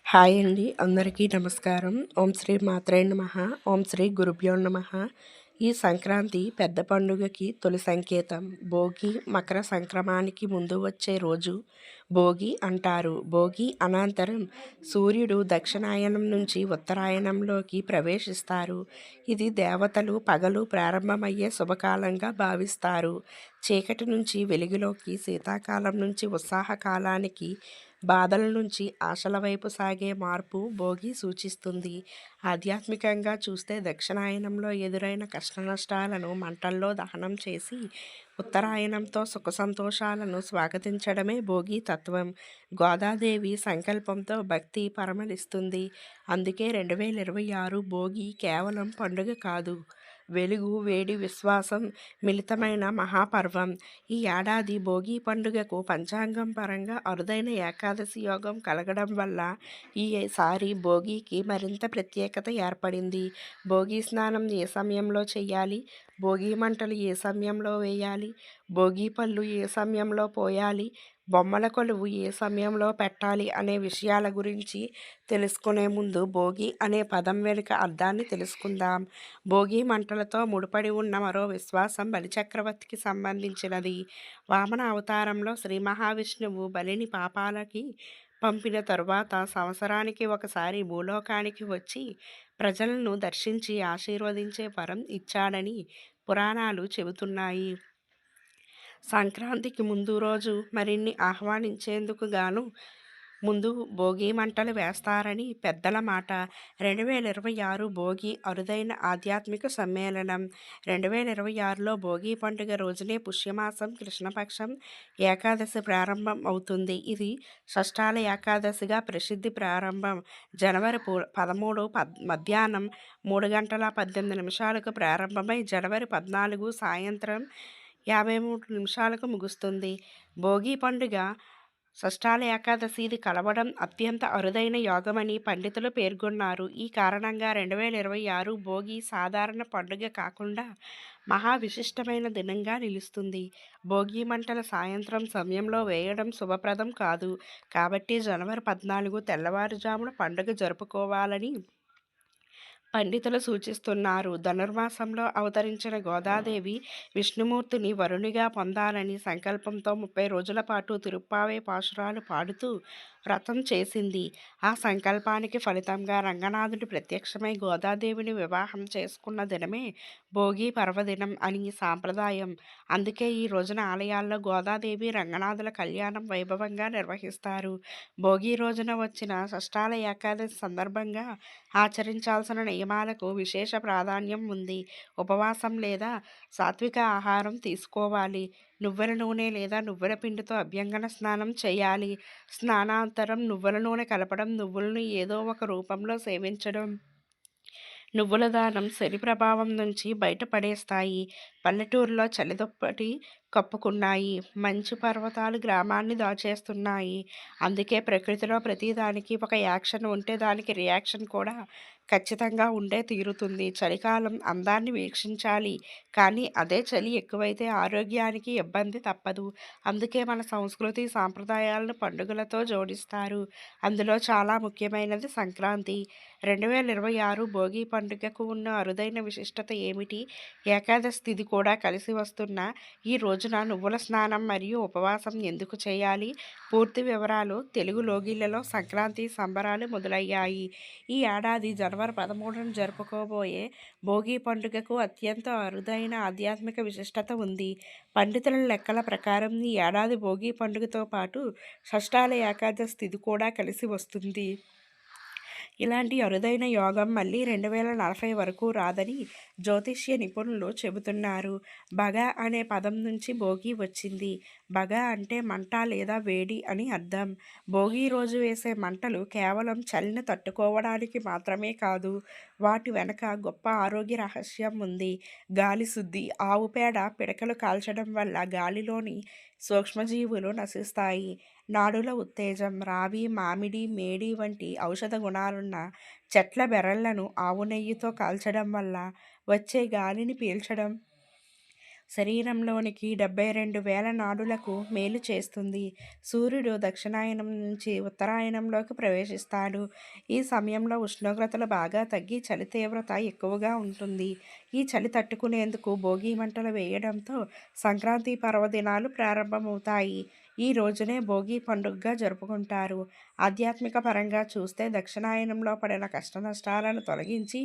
Hi అండి, అందరికీ నమస్కారం. ఓం శ్రీ మాత్రే నమః. ఓం శ్రీ గురుభ్యో నమః. ఈ సంక్రాంతి పెద్ద పండుగకి తొలి సంకేతం. భోగి మకర సంక్రమణానికి ముందు వచ్చే రోజు భోగి అంటారు. భోగి అనంతరం సూర్యుడు దక్షిణాయనం నుంచి ఉత్తరాయణంలోకి ప్రవేశిస్తారు. ఇది దేవతలు పగలు ప్రారంభమయ్యే శుభకాలంగా భావిస్తారు. చీకటి నుంచి వెలుగులోకి, శీతాకాలం నుంచి ఉత్సాహకాలానికి, బాధల నుంచి ఆశల వైపు సాగే మార్పు భోగి సూచిస్తుంది. ఆధ్యాత్మికంగా చూస్తే దక్షిణాయనంలో ఎదురైన కష్టనష్టాలను మంటల్లో దహనం చేసి ఉత్తరాయణంతో సుఖ సంతోషాలను స్వాగతించడమే భోగి తత్వం. గోదాదేవి సంకల్పంతో భక్తి పరమలిస్తుంది. అందుకే 2026 భోగి కేవలం పండుగ కాదు, వెలుగు, వేడి, విశ్వాసం మిళితమైన మహాపర్వం. ఈ ఏడాది భోగి పండుగకు పంచాంగం పరంగా అరుదైన ఏకాదశి యోగం కలగడం వల్ల ఈసారి భోగికి మరింత ప్రత్యేకత ఏర్పడింది. భోగి స్నానం ఏ సమయంలో చేయాలి, భోగి మంటలు ఏ సమయంలో వేయాలి, భోగి పళ్ళు ఏ సమయంలో పోయాలి, బొమ్మల కొలువు ఏ సమయంలో పెట్టాలి అనే విషయాల గురించి తెలుసుకునే ముందు భోగి అనే పదం వెనుక అర్థాన్ని తెలుసుకుందాం. భోగి మంటలతో ముడిపడి ఉన్న మరో విశ్వాసం బలిచక్రవర్తికి సంబంధించినది. వామన అవతారంలో శ్రీ మహావిష్ణువు బలిని పాపాలకి పంపిన తరువాత సంవత్సరానికి ఒకసారి భూలోకానికి వచ్చి ప్రజలను దర్శించి ఆశీర్వదించే వరం ఇచ్చాడని పురాణాలు చెబుతున్నాయి. సంక్రాంతికి ముందు రోజు మరిన్ని ఆహ్వానించేందుకు గాను ముందు భోగి మంటలు వేస్తారని పెద్దల మాట. 2026 భోగి అరుదైన ఆధ్యాత్మిక సమ్మేళనం. 2026లో భోగి పండుగ రోజునే పుష్యమాసం కృష్ణపక్షం ఏకాదశి ప్రారంభం అవుతుంది. ఇది షష్ఠాల ఏకాదశిగా ప్రసిద్ధి. ప్రారంభం జనవరి 13 మధ్యాహ్నం 3:18 ప్రారంభమై జనవరి 14 సాయంత్రం 53 ముగుస్తుంది. భోగి పండుగ షష్ఠాల ఏకాదశి ఇది కలవడం అత్యంత అరుదైన యోగమని పండితులు పేర్కొన్నారు. ఈ కారణంగా 2026 భోగి సాధారణ పండుగ కాకుండా మహా విశిష్టమైన దినంగా నిలుస్తుంది. భోగి మంటల సాయంత్రం సమయంలో వేయడం శుభప్రదం కాదు. కాబట్టి జనవరి 14 తెల్లవారుజామున పండుగ జరుపుకోవాలని పండితులు సూచిస్తున్నారు. ధనుర్మాసంలో అవతరించిన గోదాదేవి విష్ణుమూర్తిని వరునిగా పొందాలని సంకల్పంతో 30 రోజుల పాటు తిరుప్పావై పాశురాలు పాడుతూ వ్రతం చేసింది. ఆ సంకల్పానికి ఫలితంగా రంగనాథుడు ప్రత్యక్షమై గోదాదేవిని వివాహం చేసుకున్న దినమే భోగి పర్వదినం అని సాంప్రదాయం. అందుకే ఈ రోజున ఆలయాల్లో గోదాదేవి రంగనాథుల కళ్యాణం వైభవంగా నిర్వహిస్తారు. భోగి రోజున వచ్చిన షష్ఠాల ఏకాదశి సందర్భంగా ఆచరించాల్సిన నియమాలకు విశేష ప్రాధాన్యం ఉంది. ఉపవాసం లేదా సాత్విక ఆహారం తీసుకోవాలి. నువ్వుల నూనె లేదా నువ్వుల పిండితో అభ్యంగన స్నానం చేయాలి. స్నానాంతరం నువ్వుల నూనె కలపడం, నువ్వులను ఏదో ఒక రూపంలో సేవించడం నువ్వుల దానం శని ప్రభావం నుంచి బయటపడేస్తాయి. పల్లెటూరులో చలిదుప్పటి కప్పుకున్నాయి. మంచు పర్వతాలు గ్రామాన్ని దాచేస్తున్నాయి. అందుకే ప్రకృతిలో ప్రతిదానికి ఒక యాక్షన్ ఉంటే దానికి రియాక్షన్ కూడా ఖచ్చితంగా ఉండే తీరుతుంది. చలికాలం అందాన్ని వీక్షించాలి, కానీ అదే చలి ఎక్కువైతే ఆరోగ్యానికి ఇబ్బంది తప్పదు. అందుకే మన సంస్కృతి సాంప్రదాయాలను పండుగలతో జోడిస్తారు. అందులో చాలా ముఖ్యమైనది సంక్రాంతి. 2026 భోగి పండుగకు ఉన్న అరుదైన విశిష్టత ఏమిటి? ఏకాదశి తిథి కూడా కలిసి వస్తున్న ఈ రోజున నువ్వుల స్నానం మరియు ఉపవాసం ఎందుకు చేయాలి? పూర్తి వివరాలు. తెలుగు లోగిళ్లలో సంక్రాంతి సంబరాలు మొదలయ్యాయి. ఈ ఏడాది జనవరి 13న జరుపుకోబోయే భోగి పండుగకు అత్యంత అరుదైన ఆధ్యాత్మిక విశిష్టత ఉంది. పండితుల లెక్కల ప్రకారం ఈ ఏడాది భోగి పండుగతో పాటు షష్ఠాల ఏకాదశి తిథి కూడా కలిసి వస్తుంది. ఇలాంటి అరుదైన యోగం మళ్ళీ 2040 వరకు రాదని జ్యోతిష్య నిపుణులు చెబుతున్నారు. బగ అనే పదం నుంచి భోగి వచ్చింది. బగ అంటే మంట లేదా వేడి అని అర్థం. భోగి రోజు వేసే మంటలు కేవలం చలిని తట్టుకోవడానికి మాత్రమే కాదు, వాటి వెనక గొప్ప ఆరోగ్య రహస్యం ఉంది. గాలి శుద్ధి. ఆవు పేడ పిడకలు కాల్చడం వల్ల గాలిలోని సూక్ష్మజీవులు నశిస్తాయి. నాడుల ఉత్తేజం. రావి, మామిడి, మేడి వంటి ఔషధ గుణాలున్న చెట్ల బెరళ్లను ఆవు నెయ్యితో కాల్చడం వల్ల వచ్చే గాలిని పీల్చడం శరీరంలోనికి 72,000 నాడులకు మేలు చేస్తుంది. సూర్యుడు దక్షిణాయనం నుంచి ఉత్తరాయణంలోకి ప్రవేశిస్తాడు. ఈ సమయంలో ఉష్ణోగ్రతలు బాగా తగ్గి చలి తీవ్రత ఎక్కువగా ఉంటుంది. ఈ చలి తట్టుకునేందుకు భోగి మంటలు వేయడంతో సంక్రాంతి పర్వదినాలు ప్రారంభమవుతాయి. ఈ రోజునే భోగి పండుగగా జరుపుకుంటారు. ఆధ్యాత్మిక పరంగా చూస్తే దక్షిణాయనంలో పడిన కష్టనష్టాలను తొలగించి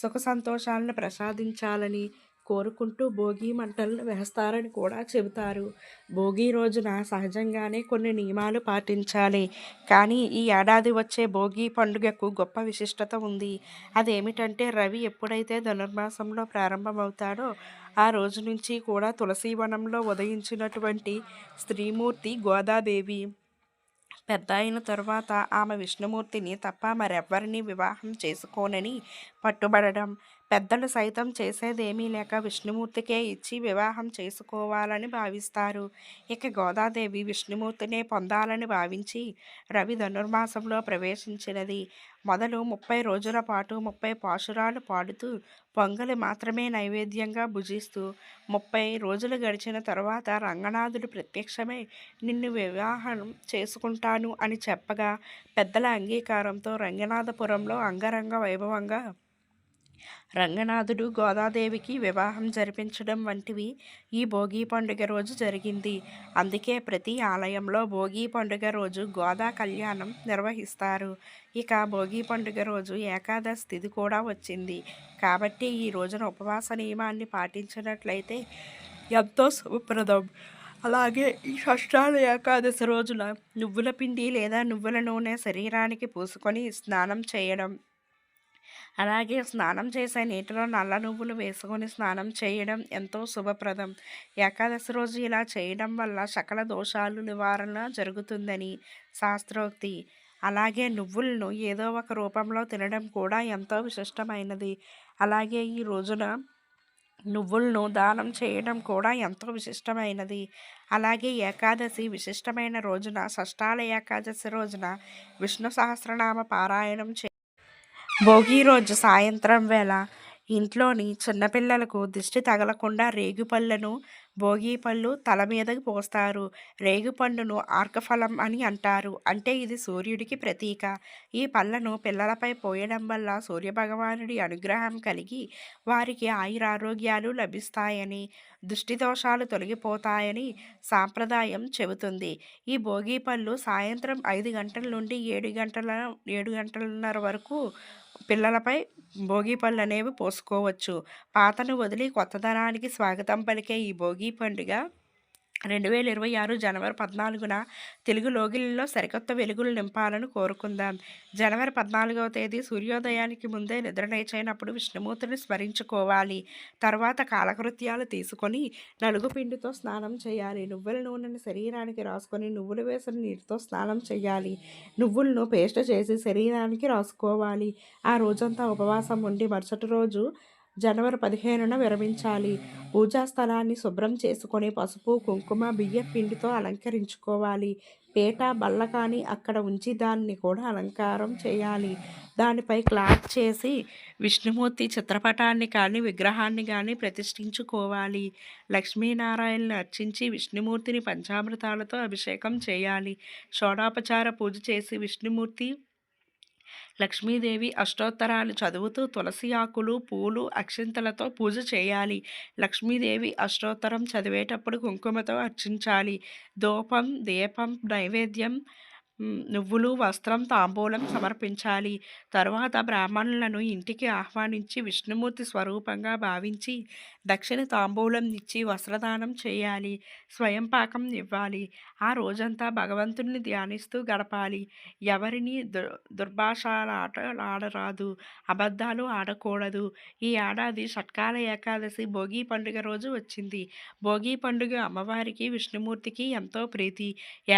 సుఖ సంతోషాలను ప్రసాదించాలని కోరుకుంటూ భోగి మంటలను వేస్తారని కూడా చెబుతారు. భోగి రోజున సహజంగానే కొన్ని నియమాలు పాటించాలి. కానీ ఈ ఏడాది వచ్చే భోగి పండుగకు గొప్ప విశిష్టత ఉంది. అదేమిటంటే రవి ఎప్పుడైతే ధనుర్మాసంలో ప్రారంభమవుతాడో ఆ రోజు నుంచి కూడా తులసీవనంలో ఉదయించినటువంటి స్త్రీమూర్తి గోదాదేవి పెద్దాయిన తరువాత ఆమె విష్ణుమూర్తిని తప్ప మరెవ్వరినీ వివాహం చేసుకోనని పట్టుబడడం, పెద్దలు సైతం చేసేదేమీ లేక విష్ణుమూర్తికే ఇచ్చి వివాహం చేసుకోవాలని భావిస్తారు. ఇక గోదాదేవి విష్ణుమూర్తినే పొందాలని భావించి రవి ధనుర్మాసంలో ప్రవేశించినది మొదలు 30 రోజుల పాటు 30 పాశురాలు పాడుతూ పొంగలి మాత్రమే నైవేద్యంగా భుజిస్తూ 30 రోజులు గడిచిన తరువాత రంగనాథుడు ప్రత్యక్షమై నిన్ను వివాహం చేసుకుంటాను అని చెప్పగా పెద్దల అంగీకారంతో రంగనాథపురంలో అంగరంగ వైభవంగా రంగనాథుడు గోదాదేవికి వివాహం జరిపించడం వంటివి ఈ భోగి పండుగ రోజు జరిగింది. అందుకే ప్రతి ఆలయంలో భోగి పండుగ రోజు గోదా కళ్యాణం నిర్వహిస్తారు. ఇక భోగి పండుగ రోజు ఏకాదశి తిథి కూడా వచ్చింది. కాబట్టి ఈ రోజున ఉపవాస నియమాన్ని పాటించినట్లయితే ఎంతో శుభప్రదం. అలాగే ఈ షష్ఠాల ఏకాదశి రోజున నువ్వుల పిండి లేదా నువ్వుల నూనె శరీరానికి పూసుకొని స్నానం చేయడం, అలాగే స్నానం చేసే నీటిలో నల్ల నువ్వులు వేసుకొని స్నానం చేయడం ఎంతో శుభప్రదం. ఏకాదశి రోజు ఇలా చేయడం వల్ల సకల దోషాలు నివారణ జరుగుతుందని శాస్త్రోక్తి. అలాగే నువ్వులను ఏదో ఒక రూపంలో తినడం కూడా ఎంతో విశిష్టమైనది. అలాగే ఈ రోజున నువ్వులను దానం చేయడం కూడా ఎంతో విశిష్టమైనది. అలాగే ఏకాదశి విశిష్టమైన రోజున షష్ఠాల ఏకాదశి రోజున విష్ణు సహస్రనామ పారాయణం భోగి రోజు సాయంత్రం వేళ ఇంట్లోని చిన్నపిల్లలకు దిష్టి తగలకుండా రేగుపళ్ళను భోగి పళ్ళు తల మీదకి పోస్తారు. రేగుపండును ఆర్కఫలం అని అంటారు. అంటే ఇది సూర్యుడికి ప్రతీక. ఈ పళ్ళను పిల్లలపై పోయడం వల్ల సూర్యభగవానుడి అనుగ్రహం కలిగి వారికి ఆయురారోగ్యాలు లభిస్తాయని, దృష్టి దోషాలు తొలగిపోతాయని సాంప్రదాయం చెబుతుంది. ఈ భోగి పళ్ళు సాయంత్రం 5 గంటల నుండి 7 గంటలన్నర వరకు పిల్లలపై భోగి పళ్ళు అనేవి పోసుకోవచ్చు. పాతను వదిలి కొత్తదనానికి స్వాగతం పలికే ఈ భోగి పండుగ 2026 జనవరి 14న తెలుగు లోగిలిలో సరికొత్త వెలుగులు నింపాలని కోరుకుందాం. జనవరి 14వ తేదీ సూర్యోదయానికి ముందే నిద్రలేచినప్పుడు విష్ణుమూర్తిని స్మరించుకోవాలి. తర్వాత కాలకృత్యాలు తీసుకొని నలుగు పిండితో స్నానం చేయాలి. నువ్వుల నూనెని శరీరానికి రాసుకొని నువ్వులు వేసిన నీటితో స్నానం చేయాలి. నువ్వులను పేస్ట్ చేసి శరీరానికి రాసుకోవాలి. ఆ రోజంతా ఉపవాసం ఉండి మరుసటి రోజు జనవరి 15న విరమించాలి. పూజా స్థలాన్ని శుభ్రం చేసుకొని పసుపు, కుంకుమ, బియ్యం పిండితో అలంకరించుకోవాలి. పీట, బల్ల కానీ అక్కడ ఉంచి దాన్ని కూడా అలంకారం చేయాలి. దానిపై క్లాత్ చేసి విష్ణుమూర్తి చిత్రపటాన్ని కానీ విగ్రహాన్ని కానీ ప్రతిష్ఠించుకోవాలి. లక్ష్మీనారాయణని అర్చించి విష్ణుమూర్తిని పంచామృతాలతో అభిషేకం చేయాలి. షోడోపచార పూజ చేసి విష్ణుమూర్తి లక్ష్మీదేవి అష్టోత్తరాలు చదువుతూ తులసి ఆకులు, పూలు, అక్షింతలతో పూజ చేయాలి. లక్ష్మీదేవి అష్టోత్తరం చదివేటప్పుడు కుంకుమతో అర్చించాలి. ధూపం, దీపం, నైవేద్యం, నువ్వులు, వస్త్రం, తాంబూలం సమర్పించాలి. తరువాత బ్రాహ్మణులను ఇంటికి ఆహ్వానించి విష్ణుమూర్తి స్వరూపంగా భావించి దక్షిణ తాంబూలం ఇచ్చి వస్త్రదానం చేయాలి. స్వయం పాకం ఇవ్వాలి. ఆ రోజంతా భగవంతుణ్ణి ధ్యానిస్తూ గడపాలి. ఎవరిని దుర్భాషలాడరాదు, అబద్ధాలు ఆడకూడదు. ఈ ఏడాది షట్కాల ఏకాదశి భోగి పండుగ రోజు వచ్చింది. భోగి పండుగ అమ్మవారికి విష్ణుమూర్తికి ఎంతో ప్రీతి.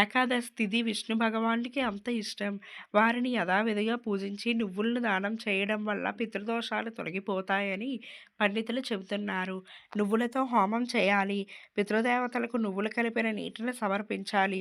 ఏకాదశి తిథి విష్ణు భగవానుడికి అంత ఇష్టం. వారిని యథావిధిగా పూజించి నువ్వులను దానం చేయడం వల్ల పితృదోషాలు తొలగిపోతాయని పండితులు చెబుతున్నారు. నువ్వులతో హోమం చేయాలి. పితృదేవతలకు నువ్వులు కలిపిన నీటిని సమర్పించాలి.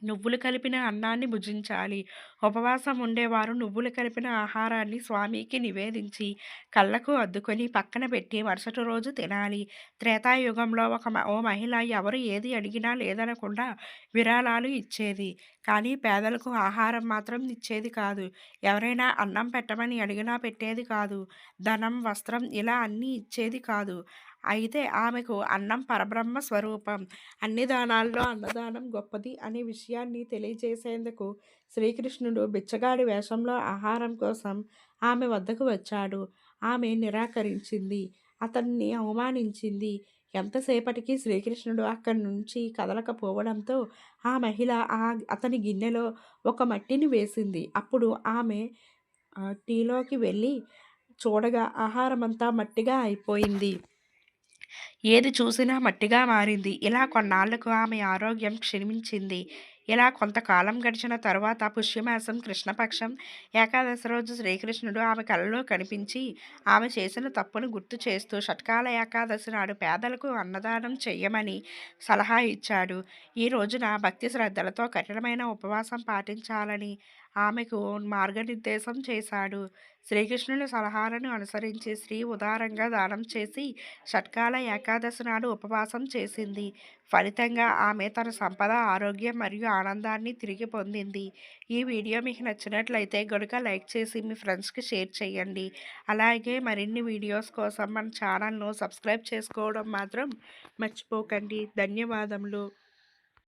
నువ్వులు కలిపిన అన్నాన్ని భుజించాలి. ఉపవాసం ఉండేవారు నువ్వులు కలిపిన ఆహారాన్ని స్వామికి నివేదించి, కళ్ళకు అద్దుకొని పక్కన పెట్టి మరుసటి రోజు తినాలి. త్రేతాయుగంలో ఓ మహిళ ఎవరు ఏది అడిగినా లేదనకుండా విరాళాలు ఇచ్చేది. కానీ పేదలకు ఆహారం మాత్రం ఇచ్చేది కాదు. ఎవరైనా అన్నం పెట్టమని అడిగినా పెట్టేది కాదు. ధనం, వస్త్రం ఇలా అన్నీ ఇచ్చేది కాదు. అయితే ఆమెకు అన్నం పరబ్రహ్మ స్వరూపం. అన్ని దానాల్లో అన్నదానం గొప్పది అనే విషయాన్ని తెలియజేసేందుకు శ్రీకృష్ణుడు బిచ్చగాడి వేషంలో ఆహారం కోసం ఆమె వద్దకు వచ్చాడు. ఆమె నిరాకరించింది. అతన్ని అవమానించింది. ఎంతసేపటికి శ్రీకృష్ణుడు అక్కడి నుంచి కదలకపోవడంతో ఆ మహిళ అతని గిన్నెలో ఒక మట్టిని వేసింది. అప్పుడు ఆమె టీలోకి వెళ్ళి చూడగా ఆహారమంతా మట్టిగా అయిపోయింది. ఏది చూసినా మట్టిగా మారింది. ఇలా కొన్నాళ్లకు ఆమె ఆరోగ్యం క్షీణించింది. ఇలా కొంతకాలం గడిచిన తరువాత పుష్యమాసం కృష్ణపక్షం ఏకాదశి రోజు శ్రీకృష్ణుడు ఆమె కలలో కనిపించి ఆమె చేసిన తప్పును గుర్తు చేస్తూ షట్కాల ఏకాదశి నాడు పేదలకు అన్నదానం చెయ్యమని సలహా ఇచ్చాడు. ఈ రోజున భక్తి శ్రద్ధలతో కఠినమైన ఉపవాసం పాటించాలని ఆమెకు మార్గనిర్దేశం చేశాడు. శ్రీకృష్ణుని సలహాలను అనుసరించి స్త్రీ ఉదారంగా దానం చేసి షట్కాల ఏకాదశి నాడు ఉపవాసం చేసింది. ఫలితంగా ఆమె తన సంపద, ఆరోగ్యం మరియు ఆనందాన్ని తిరిగి పొందింది. ఈ వీడియో మీకు నచ్చినట్లయితే గనుక లైక్ చేసి మీ ఫ్రెండ్స్కి షేర్ చేయండి. అలాగే మరిన్ని వీడియోస్ కోసం మన ఛానల్ను సబ్స్క్రైబ్ చేసుకోవడం మాత్రం మర్చిపోకండి. ధన్యవాదములు.